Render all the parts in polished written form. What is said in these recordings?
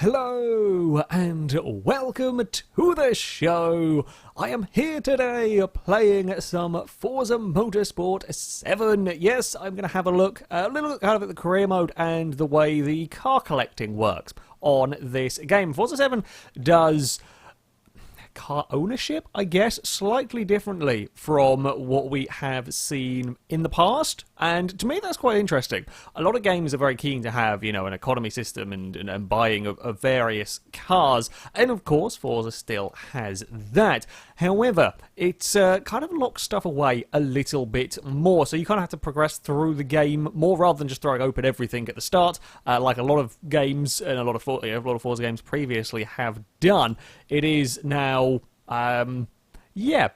Hello and welcome to the show. I am here today playing some Forza Motorsport 7. Yes, I'm going to have a little look at the career mode and the way the car collecting works on this game. Forza 7 does car ownership, I guess, slightly differently from what we have seen in the past, and to me that's quite interesting. A lot of games are very keen to have, an economy system and buying of various cars, and of course Forza still has that. However, it's kind of locks stuff away a little bit more, so you kind of have to progress through the game more rather than just throwing open everything at the start, like a lot of games and a lot of Forza games previously have done. It is now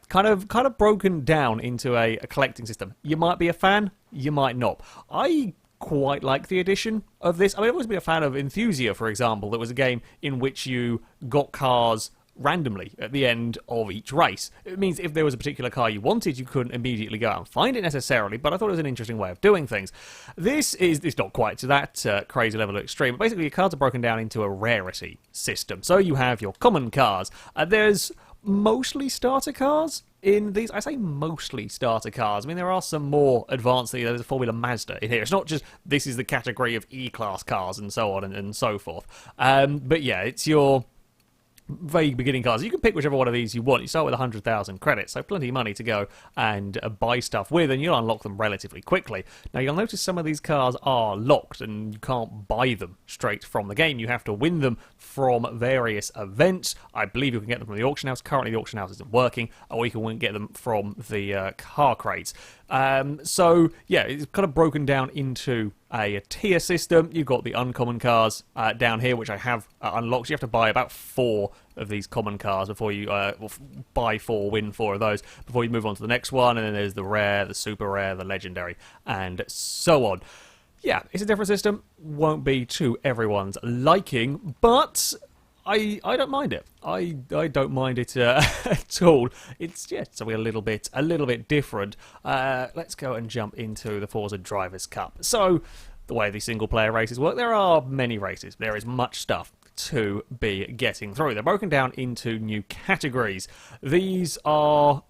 kind of broken down into a collecting system. You might be a fan, you might not. I quite like the addition of this. I mean, I've always been a fan of Enthusia, for example. That was a game in which you got cars randomly at the end of each race. It means if there was a particular car you wanted, you couldn't immediately go out and find it necessarily, but I thought it was an interesting way of doing things. It's not quite to that crazy level of extreme, but basically your cars are broken down into a rarity system. So you have your common cars. There's mostly starter cars in these. I say mostly starter cars. I mean, there are some more advanced. There's a Formula Mazda in here. It's not just this is the category of E-Class cars and so on and so forth. But yeah, it's your vague beginning cars. You can pick whichever one of these you want. You start with 100,000 credits, so plenty of money to go and buy stuff with, and you'll unlock them relatively quickly. Now, you'll notice some of these cars are locked, and you can't buy them straight from the game. You have to win them from various events. I believe you can get them from the auction house. Currently, the auction house isn't working, or you can get them from the car crates. So, yeah, it's kind of broken down into a tier system. You've got the uncommon cars down here, which I have unlocked. You have to buy about 4 of these common cars before you buy 4, win 4 of those before you move on to the next one. And then there's the rare, the super rare, the legendary, and so on. Yeah, it's a different system. Won't be to everyone's liking, but I don't mind it. I don't mind it at all. It's something a little bit different. Let's go and jump into the Forza Drivers' Cup. So, the way the single-player races work, there are many races. There is much stuff to be getting through. They're broken down into new categories. These are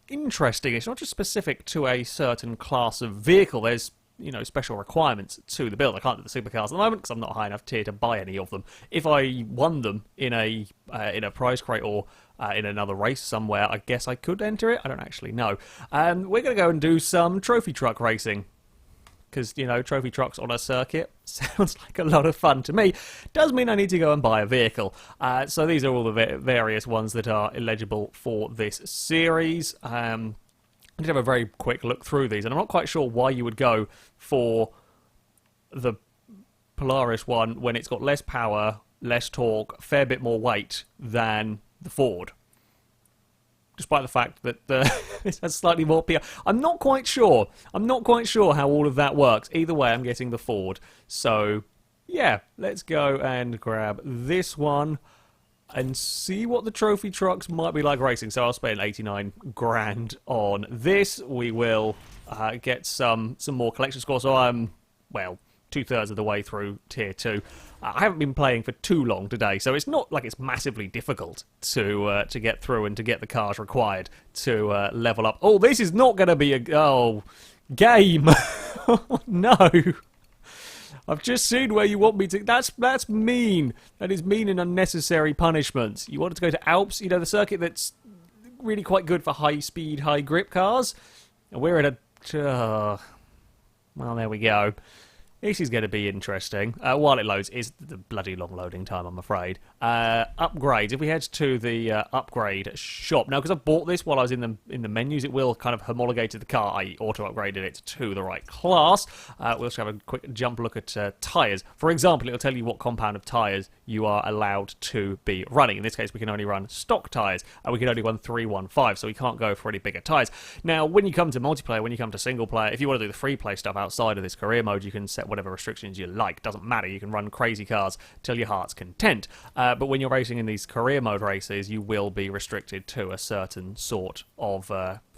interesting. It's not just specific to a certain class of vehicle. There's special requirements to the build. I can't do the supercars at the moment because I'm not high enough tier to buy any of them. If I won them in a prize crate or in another race somewhere, I guess I could enter it. I don't actually know. We're going to go and do some trophy truck racing because, trophy trucks on a circuit sounds like a lot of fun to me. Does mean I need to go and buy a vehicle. So these are all the various ones that are eligible for this series. I did have a very quick look through these, and I'm not quite sure why you would go for the Polaris one when it's got less power, less torque, a fair bit more weight than the Ford. Despite the fact that this has slightly more PR. I'm not quite sure. How all of that works. Either way, I'm getting the Ford. So, yeah, let's go and grab this one and see what the trophy trucks might be like racing. So I'll spend 89 grand on this. We will get some more collection scores. So I'm, 2/3 of the way through tier 2. I haven't been playing for too long today, so it's not like it's massively difficult to get through and to get the cars required to level up. Oh, this is not going to be a game. No. I've just seen where you want me to. That's mean. That is mean and unnecessary punishment. You wanted to go to Alps, the circuit that's really quite good for high-speed, high-grip cars. And we're in a. Well, there we go. This is going to be interesting. While it loads, is the bloody long loading time, I'm afraid. Upgrades. If we head to the upgrade shop now, because I bought this while I was in the menus, it will kind of homologate to the car, i.e. auto-upgraded it to the right class. We'll just have a quick jump look at tyres. For example, it'll tell you what compound of tyres you are allowed to be running. In this case, we can only run stock tyres. We can only run 315, so we can't go for any bigger tyres. Now, when you come to multiplayer, when you come to single player, if you want to do the free play stuff outside of this career mode, you can set whatever restrictions you like. Doesn't matter. You can run crazy cars till your heart's content. But when you're racing in these career mode races, you will be restricted to a certain sort of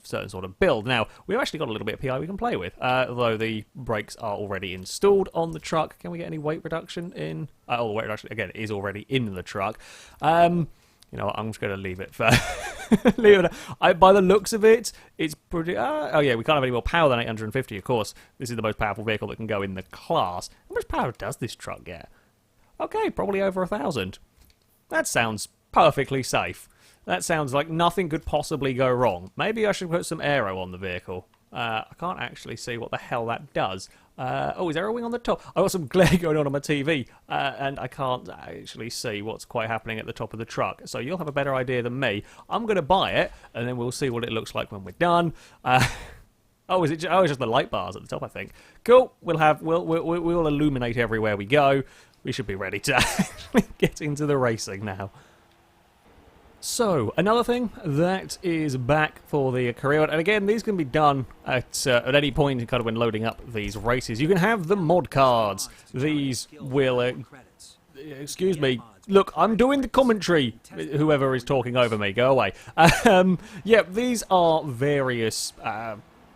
certain sort of build. Now, we've actually got a little bit of PI we can play with, although the brakes are already installed on the truck. Can we get any weight reduction in? Oh, the weight reduction, again, is already in the truck. You know what, I'm just going to leave it for... leave it. By the looks of it, it's pretty... oh yeah, we can't have any more power than 850, of course. This is the most powerful vehicle that can go in the class. How much power does this truck get? Okay, probably over 1,000. That sounds perfectly safe. That sounds like nothing could possibly go wrong. Maybe I should put some aero on the vehicle. I can't actually see what the hell that does. Oh, is there a wing on the top? I've got some glare going on my TV, and I can't actually see what's quite happening at the top of the truck. So you'll have a better idea than me. I'm going to buy it, and then we'll see what it looks like when we're done. Oh, is it? Oh, it's just the light bars at the top, I think. Cool. We'll illuminate everywhere we go. We should be ready to get into the racing now. So, another thing that is back for the career, and again, these can be done at any point kind of when loading up these races. You can have the mod cards. These will... excuse me. Look, I'm doing the commentary. Whoever is talking over me, go away. Yeah, these are various...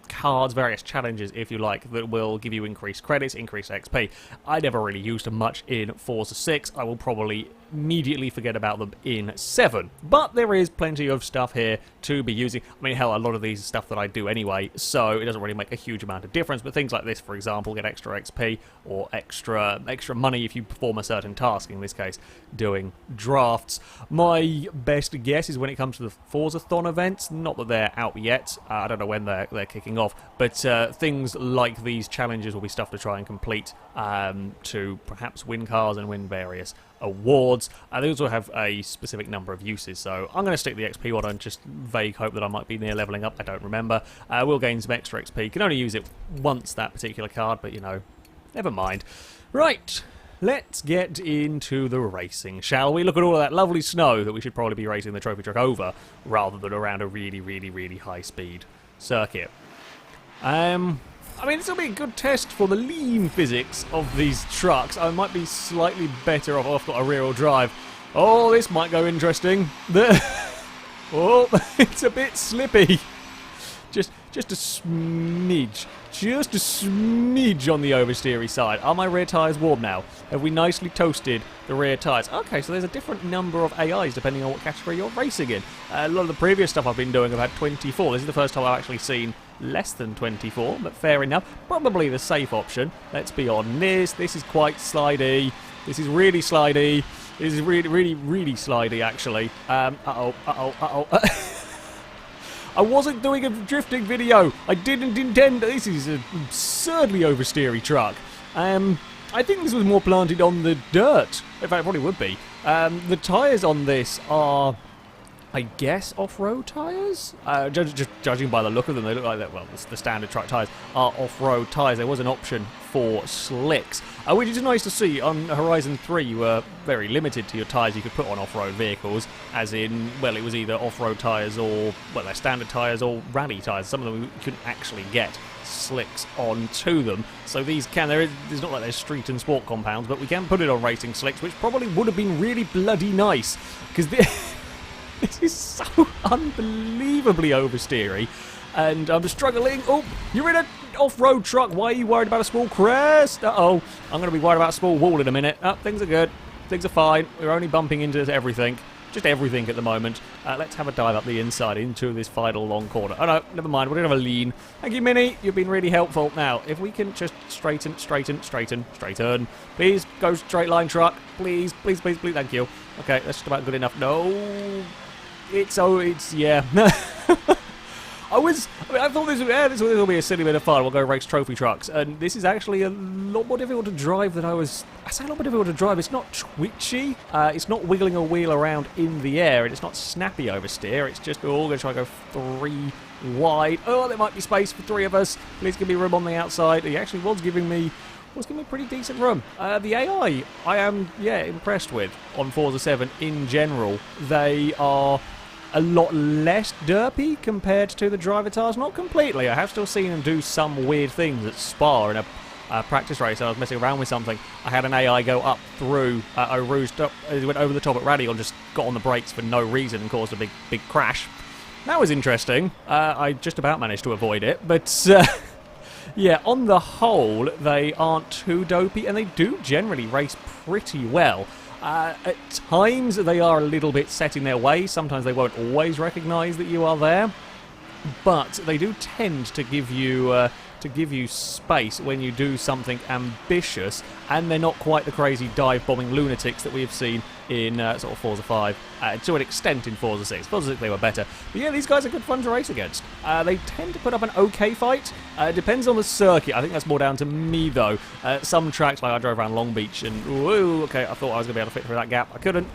cards, various challenges, if you like, that will give you increased credits, increased XP. I never really used them much in Forza 6. I will probably immediately forget about them in 7. But there is plenty of stuff here to be using. I mean, hell, a lot of these are stuff that I do anyway, so it doesn't really make a huge amount of difference. But things like this, for example, get extra XP or extra money if you perform a certain task, in this case, doing drafts. My best guess is when it comes to the Forza-thon events, not that they're out yet, I don't know when they're kicking off, but things like these challenges will be stuff to try and complete to perhaps win cars and win various awards. They also have a specific number of uses, so I'm going to stick the XP one and just vague hope that I might be near leveling up. I don't remember. We'll gain some extra XP. You can only use it once, that particular card, but you know, never mind. Right, let's get into the racing, shall we? Look at all of that lovely snow that we should probably be racing the trophy truck over, rather than around a really, really, really high-speed circuit. I mean, this will be a good test for the lean physics of these trucks. I might be slightly better off. Oh, I've got a rear-wheel drive. Oh, this might go interesting. Oh, it's a bit slippy. Just a smidge. Just a smidge on the oversteery side. Are my rear tyres warm now? Have we nicely toasted the rear tyres? Okay, so there's a different number of AIs depending on what category you're racing in. A lot of the previous stuff I've been doing, I've had 24. This is the first time I've actually seen less than 24, but fair enough. Probably the safe option. Let's be honest. This is quite slidey. This is really slidey. This is really, really, really slidey, actually. I wasn't doing a drifting video. I didn't intend. This is an absurdly oversteery truck. I think this was more planted on the dirt. In fact, it probably would be. The tyres on this are, I guess, off-road tyres? Just judging by the look of them, they look like that. Well, the standard truck tyres are off-road tyres. There was an option for slicks, which is nice to see. On Horizon 3, you were very limited to your tyres you could put on off-road vehicles, as in, well, it was either off-road tyres or, well, they're standard tyres or rally tyres. Some of them you couldn't actually get slicks onto them. So these can, there's not like there's street and sport compounds, but we can put it on racing slicks, which probably would have been really bloody nice, because this is so unbelievably oversteery, and I'm struggling. Oh, you're in an off-road truck. Why are you worried about a small crest? Uh-oh. I'm going to be worried about a small wall in a minute. Oh, things are good. Things are fine. We're only bumping into everything. Just everything at the moment. Let's have a dive up the inside into this final long corner. Oh, no, never mind. We're going to have a lean. Thank you, Minnie. You've been really helpful. Now, if we can just straighten. Please, go straight line truck. Please. Thank you. Okay, that's just about good enough. No. Yeah. I thought this will be a silly bit of fun. We'll go race trophy trucks, and this is actually a lot more difficult to drive than I say a lot more difficult to drive. It's not twitchy. It's not wiggling a wheel around in the air, and it's not snappy oversteer. It's just, we're all going to try to go 3 wide. Oh, there might be space for 3 of us. Please give me room on the outside. He actually was giving me pretty decent room. The AI, I am, impressed with on Forza 7 in general. They are a lot less derpy compared to the driver tires. Not completely. I have still seen them do some weird things at Spa in a practice race. I was messing around with something. I had an AI go up through Eau Rouge. It went over the top at Radion, just got on the brakes for no reason and caused a big crash. That was interesting. I just about managed to avoid it, but yeah, on the whole, they aren't too dopey, and they do generally race pretty well. At times, they are a little bit set in their way. Sometimes they won't always recognise that you are there, but they do tend to give you space when you do something ambitious, and they're not quite the crazy dive-bombing lunatics that we have seen in sort of Forza 5, to an extent in Forza 6. Forza 6 they were better. But yeah, these guys are good fun to race against. They tend to put up an okay fight. It depends on the circuit. I think that's more down to me, though. Some tracks, like I drove around Long Beach, and whoa, okay, I thought I was going to be able to fit through that gap. I couldn't.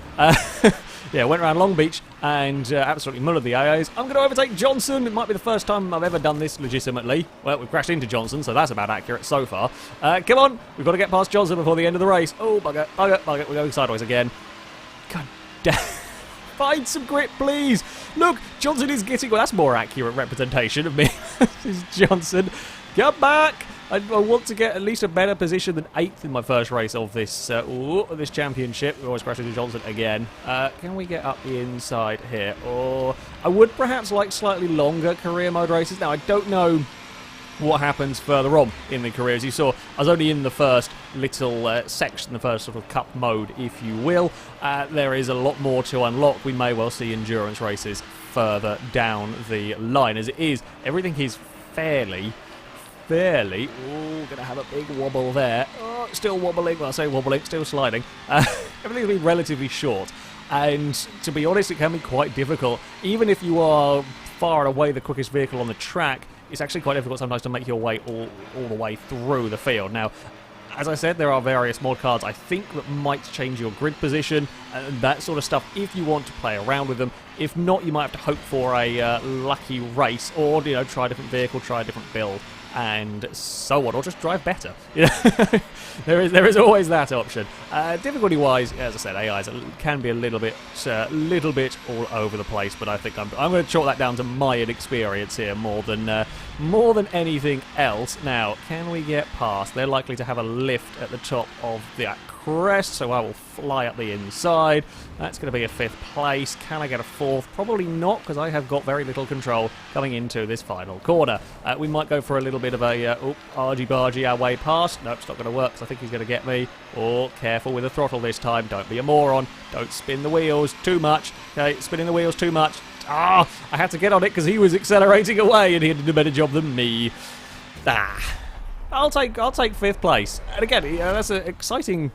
Yeah, went around Long Beach and absolutely mullered the AAs. I'm going to overtake Johnson. It might be the first time I've ever done this legitimately. Well, we've crashed into Johnson, so that's about accurate so far. Come on, we've got to get past Johnson before the end of the race. Oh, bugger, bugger, bugger. We're going sideways again. God damn. Find some grip, please. Look, Johnson is getting... Well, that's more accurate representation of me. This is Johnson. Come back. I want to get at least a better position than 8th in my first race of this this championship. We always crash into Johnson again. Can we get up the inside here? Or I would perhaps like slightly longer career mode races. Now, I don't know what happens further on in the career. As you saw, I was only in the first little section, the first sort of cup mode, if you will. There is a lot more to unlock. We may well see endurance races further down the line. As it is, everything is fairly... gonna have a big wobble there. Oh, still wobbling. Well, I say wobbling, still sliding. Everything's been relatively short. And to be honest, it can be quite difficult. Even if you are far and away the quickest vehicle on the track, it's actually quite difficult sometimes to make your way all the way through the field. Now, as I said, there are various mod cards, I think, that might change your grid position and that sort of stuff if you want to play around with them. If not, you might have to hope for a lucky race, or, you know, try a different vehicle, try a different build, and so on, or just drive better. You know? there is always that option. Difficulty-wise, as I said, AIs can be a little bit all over the place, but I think I'm going to chalk that down to my inexperience here more than anything else. Now, can we get past? They're likely to have a lift at the top of that crest, so I will fly up the inside. That's going to be a 5th place. Can I get a 4th? Probably not, because I have got very little control coming into this final corner. We might go for a little bit of a argy-bargy our way past. Nope, it's not going to work, because I think he's going to get me. Oh, careful with the throttle this time. Don't be a moron. Don't spin the wheels too much. Okay, spinning the wheels too much. Ah, I had to get on it because he was accelerating away and he did a better job than me. I'll take 5th place. And again, that's an exciting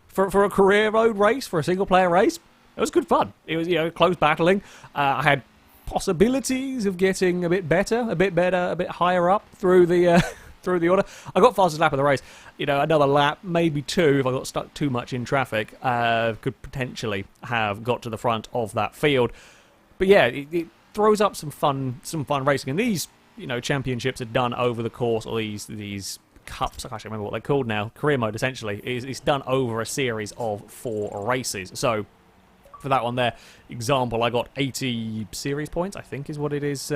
for a career mode race, for a single player race. It was good fun. It was, close battling. I had possibilities of getting a bit better, a bit higher up through the through the order. I got fastest lap of the race. Another lap, maybe 2, if I got stuck too much in traffic, could potentially have got to the front of that field. But yeah, it throws up some fun racing. And these, championships are done over the course, or these cups, I can't remember what they're called now, career mode essentially, it's done over a series of 4 races. So for that one there, example, I got 80 series points, I think is what it is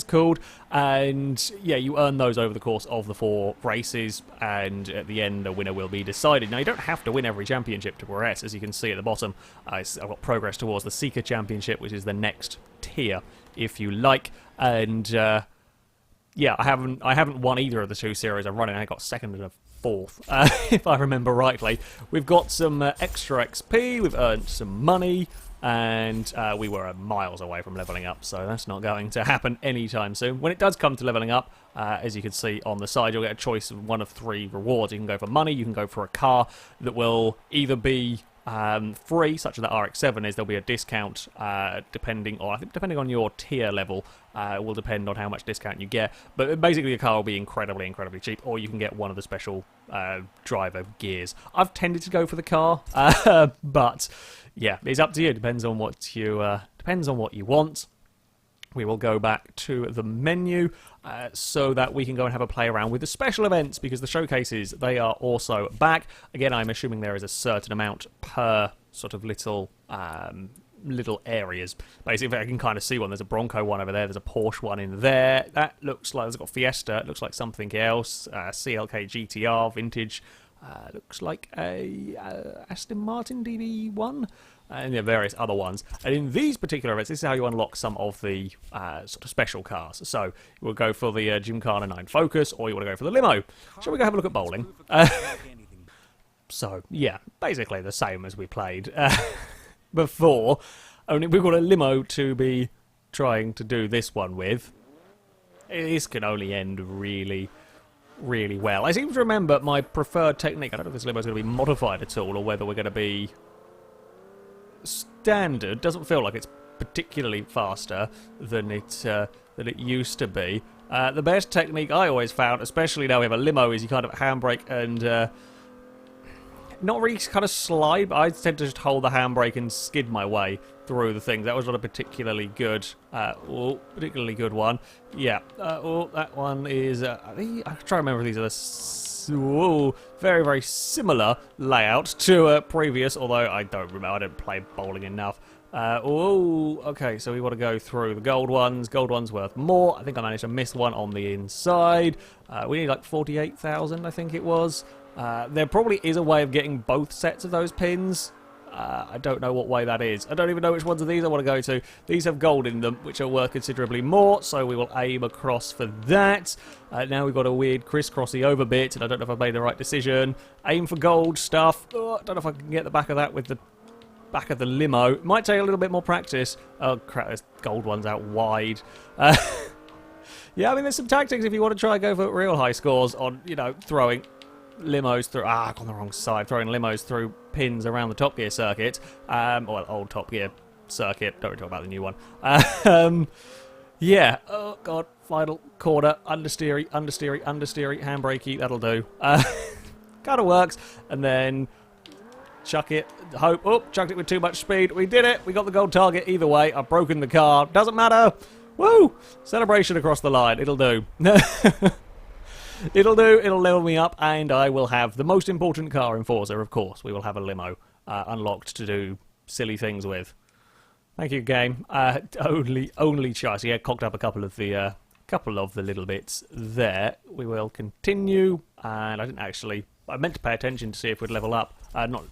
called. And yeah, you earn those over the course of the 4 races, and at the end, a winner will be decided. Now, you don't have to win every championship to progress. As you can see at the bottom, I've got progress towards the Seeker Championship, which is the next tier, if you like. And yeah, I haven't won either of the 2 series I'm running. I got 2nd and a 4th, if I remember rightly. We've got some extra XP, we've earned some money, and we were miles away from leveling up, so that's not going to happen anytime soon. When it does come to leveling up, as you can see on the side, you'll get a choice of one of 3 rewards. You can go for money, you can go for a car that will either be free, such as the RX-7 is. There'll be a discount depending on your tier level. It will depend on how much discount you get, but basically the car will be incredibly cheap, or you can get one of the special driver gears. I've tended to go for the car, but yeah, it's up to you. Depends on what you want. We will go back to the menu so that we can go and have a play around with the special events, because the showcases, they are also back. Again, I'm assuming there is a certain amount per sort of little areas. Basically, I can kind of see one. There's a Bronco one over there. There's a Porsche one in there. That looks like it's got Fiesta. It looks like something else. CLK GTR vintage. Looks like a Aston Martin DB1. and various other ones. And in these particular events, this is how you unlock some of the sort of special cars. So you will go for the Gymkhana 9 Focus, or you want to go for the limo. Shall we go have a look at bowling? So, yeah, basically the same as we played before, only we've got a limo to be trying to do this one with. This can only end really, really well. I seem to remember my preferred technique. I don't know if this limo is going to be modified at all, or whether we're going to be standard. Doesn't feel like it's particularly faster than it used to be. The best technique I always found, especially now we have a limo, is you kind of handbrake and not really kind of slide, but I tend to just hold the handbrake and skid my way through the things. That was not a particularly good one. Yeah. That one is. I try to remember if these are very, very similar layout to previous. Although I don't remember. I don't play bowling enough. Okay. So we want to go through the gold ones. Gold ones worth more. I think I managed to miss one on the inside. We need like 48,000, I think it was. There probably is a way of getting both sets of those pins. I don't know what way that is. I don't even know which ones of these I want to go to. These have gold in them, which are worth considerably more, so we will aim across for that. Now we've got a weird crisscrossy over bit, and I don't know if I've made the right decision. Aim for gold stuff. Oh, I don't know if I can get the back of that with the back of the limo. It might take a little bit more practice. Oh crap, there's gold ones out wide. Yeah, I mean, there's some tactics if you want to try and go for real high scores on, throwing limos through, I've gone the wrong side, throwing limos through pins around the Top Gear circuit, or old Top Gear circuit, don't really talk about the new one. Yeah, oh god, final corner, understeery, handbrakey, that'll do. Kind of works, and then chuck it, chucked it with too much speed, we did it, we got the gold target either way, I've broken the car, doesn't matter, woo, celebration across the line, it'll do. It'll do, it'll level me up, and I will have the most important car in Forza, of course. We will have a limo unlocked to do silly things with. Thank you, game. Only chance. Yeah, cocked up a couple of the little bits there. We will continue, and I meant to pay attention to see if we'd level up. Not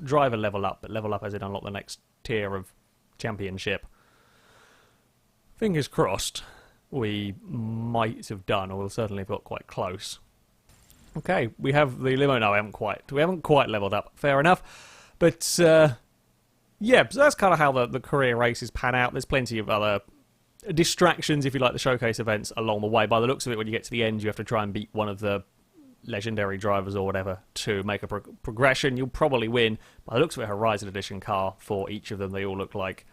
driver level up, but level up as in unlock the next tier of championship. Fingers crossed. We might have done, or we'll certainly have got quite close. Okay, we have the limo. No, we haven't quite leveled up. Fair enough. But, yeah, so that's kind of how the career races pan out. There's plenty of other distractions, if you like, the showcase events along the way. By the looks of it, when you get to the end, you have to try and beat one of the legendary drivers or whatever to make a progression. You'll probably win. By the looks of it, a Horizon Edition car for each of them. They all look like...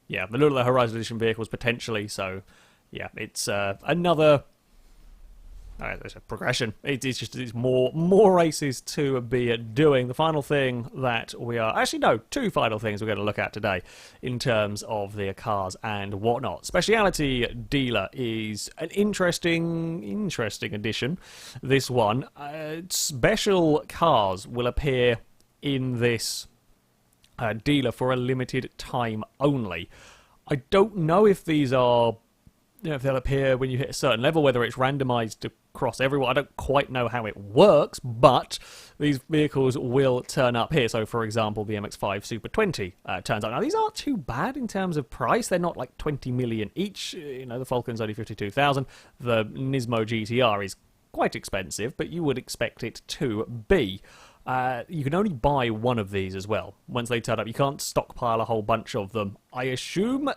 yeah, the little Horizon Edition vehicles potentially, so yeah, it's another there's a progression. It's more races to be doing. The final thing that we are... Actually, no, two final things we're going to look at today in terms of the cars and whatnot. Speciality Dealer is an interesting addition, this one. Special cars will appear in this... dealer for a limited time only. I don't know if these are, if they'll appear when you hit a certain level, whether it's randomized across everyone. I don't quite know how it works, but these vehicles will turn up here. So, for example, the MX-5 Super 20 turns up. Now, these aren't too bad in terms of price. They're not like 20 million each. The Falcon's only 52,000. The Nismo GTR is quite expensive, but you would expect it to be. You can only buy one of these as well. Once they turn up, you can't stockpile a whole bunch of them. I assume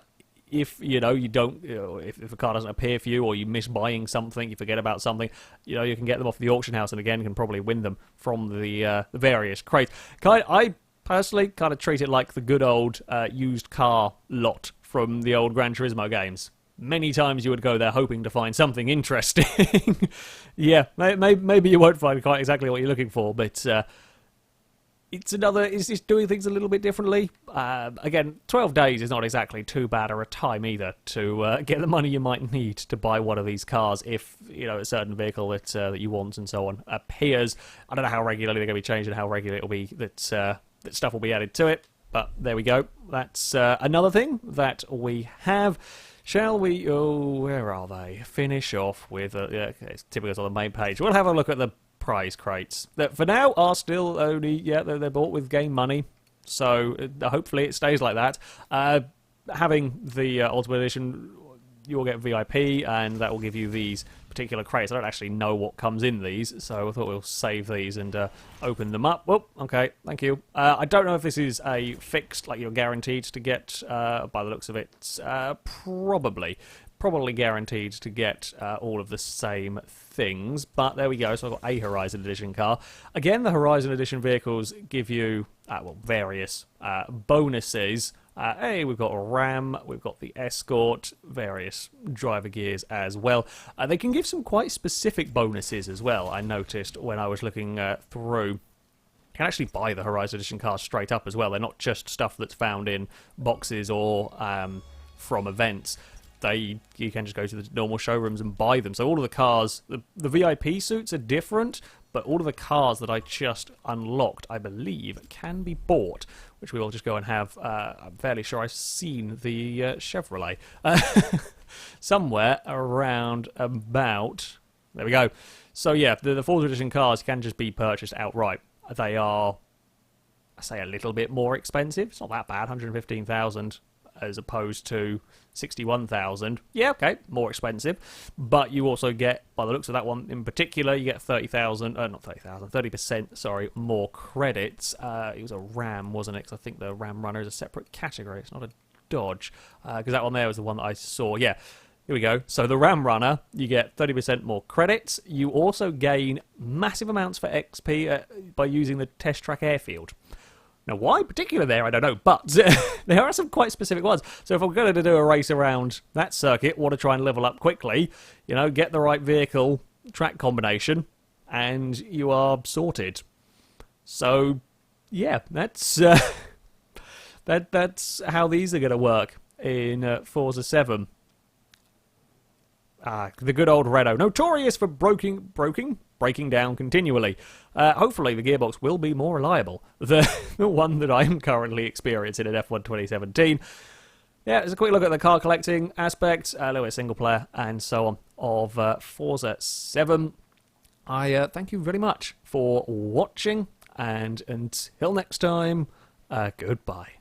if you don't, if a car doesn't appear for you, or you miss buying something, you forget about something, you can get them off the auction house, and again, can probably win them from the various crates. I personally kind of treat it like the good old used car lot from the old Gran Turismo games. Many times you would go there hoping to find something interesting. Yeah, maybe you won't find quite exactly what you're looking for, but it's just doing things a little bit differently. Again, 12 days is not exactly too bad or a time either to get the money you might need to buy one of these cars if, a certain vehicle that you want and so on appears. I don't know how regularly they're going to be changed and how regular it'll be that stuff will be added to it, but there we go. That's another thing that we have. Shall we, where are they? Finish off with, it's typical on the main page. We'll have a look at the prize crates that for now are still only, yeah, they're bought with game money. So hopefully it stays like that. Having the Ultimate Edition, you'll get VIP, and that will give you these particular crates. I don't actually know what comes in these, so I thought we'll save these and open them up. Well, okay, thank you. I don't know if this is a fixed, like you're guaranteed to get, by the looks of it, probably guaranteed to get all of the same things, but there we go. So I've got a Horizon Edition car. Again, the Horizon Edition vehicles give you, various bonuses. Hey, we've got a Ram, we've got the Escort, various driver gears as well. They can give some quite specific bonuses as well, I noticed when I was looking through. You can actually buy the Horizon Edition cars straight up as well. They're not just stuff that's found in boxes or from events. You can just go to the normal showrooms and buy them. So all of the cars, the VIP suits are different, but all of the cars that I just unlocked, I believe, can be bought, which we will just go and have. I'm fairly sure I've seen the Chevrolet somewhere around about. There we go. So yeah, the Forza Edition cars can just be purchased outright. They are, I say, a little bit more expensive. It's not that bad, 115,000 as opposed to 61,000. Yeah, okay, more expensive. But you also get, by the looks of that one in particular, you get 30%, sorry, more credits. It was a Ram, wasn't it? Because I think the Ram Runner is a separate category. It's not a Dodge. Because that one there was the one that I saw. Yeah, here we go. So the Ram Runner, you get 30% more credits. You also gain massive amounts for XP by using the Test Track Airfield. Now, why particular there, I don't know, but there are some quite specific ones. So if I'm going to do a race around that circuit, want to try and level up quickly, you know, get the right vehicle track combination, and you are sorted. So, yeah, that's that's how these are going to work in Forza 7. The good old Renault, notorious for breaking down continually. Hopefully the gearbox will be more reliable than the one that I am currently experiencing in F1 2017. Yeah, it's a quick look at the car collecting aspect, a little bit single player, and so on, of Forza 7. I thank you very much for watching, and until next time, goodbye.